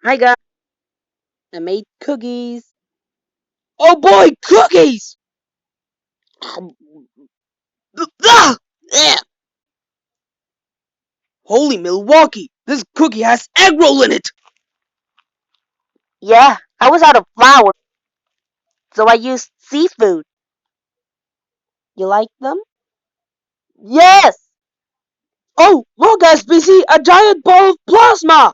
Hi guys, I made cookies. Oh boy, cookies! Ah! Yeah. Holy Milwaukee, this cookie has egg roll in it! Yeah, I was out of flour, so I used seafood. You like them? Yes! Oh, look SPC, a giant ball of plasma!